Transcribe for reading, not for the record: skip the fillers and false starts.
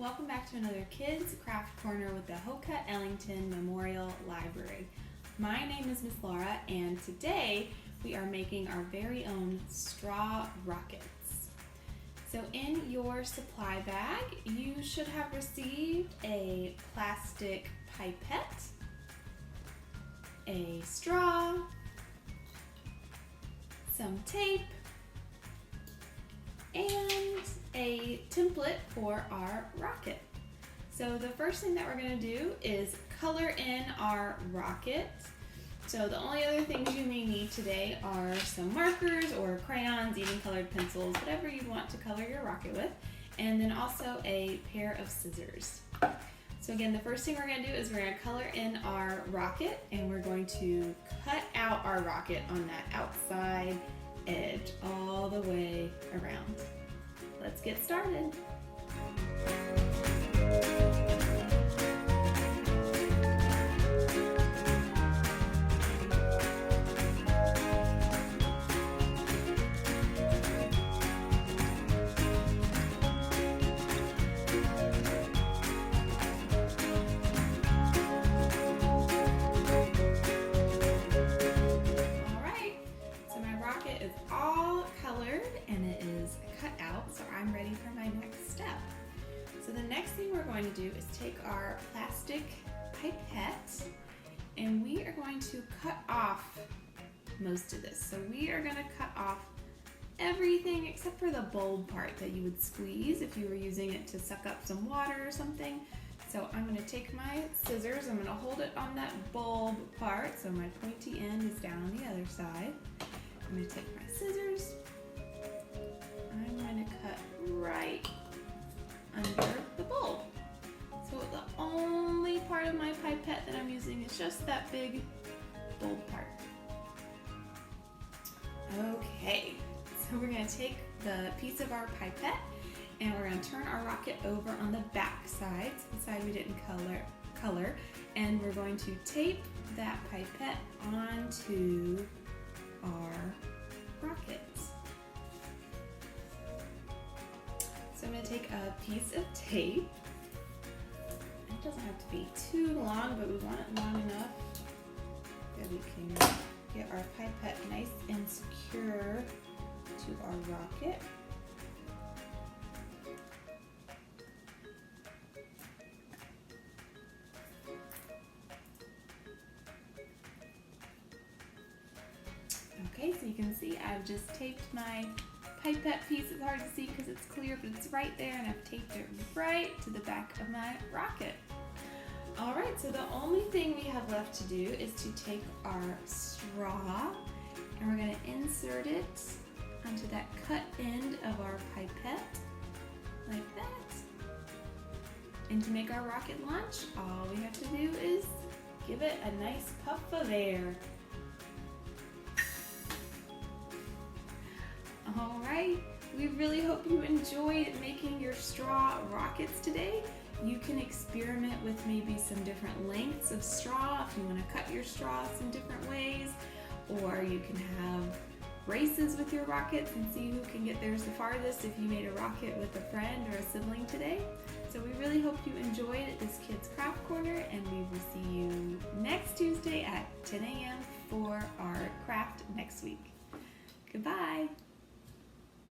welcome back to another Kids Craft Corner with the Hocutt-Ellington Memorial Library. My name is Miss Laura, and today we are making our very own straw rockets. So in your supply bag, you should have received a plastic pipette, a straw, some tape, and a template for our rocket. So the first thing that we're going to do is color in our rocket. So the only other things you may need today are some markers or crayons, even colored pencils, whatever you want to color your rocket with, and then also a pair of scissors. So again, the first thing we're going to do is we're going to color in our rocket, and we're going to cut out our rocket on that outside edge all the way around. Let's get started. So I'm ready for my next step. So the next thing we're going to do is take our plastic pipette and we are going to cut off most of this. So we are going to cut off everything except for the bulb part that you would squeeze if you were using it to suck up some water or something. So I'm going to take my scissors, I'm going to hold it on that bulb part, so my pointy end is down on the other side. I'm going to take my scissors, I'm going to cut right under the bulb. So the only part of my pipette that I'm using is just that big bulb part. Okay, so we're going to take the piece of our pipette and we're going to turn our rocket over on the back side, so the side we didn't color, and we're going to tape that pipette onto our rocket. So I'm going to take a piece of tape. It doesn't have to be too long, but we want it long enough that we can get our pipette nice and secure to our rocket. Okay, so you can see I've just taped my pipette piece. It's hard to see because it's clear, but it's right there, and I've taped it right to the back of my rocket. Alright, so the only thing we have left to do is to take our straw and we're going to insert it onto that cut end of our pipette, like that. And to make our rocket launch, all we have to do is give it a nice puff of air. Alright, we really hope you enjoyed making your straw rockets today. You can experiment with maybe some different lengths of straw if you want to cut your straw some different ways, or you can have races with your rockets and see who can get theirs the farthest if you made a rocket with a friend or a sibling today. So we really hope you enjoyed this Kids Craft Corner, and we will see you next Tuesday at 10 a.m. for our craft next week. Goodbye!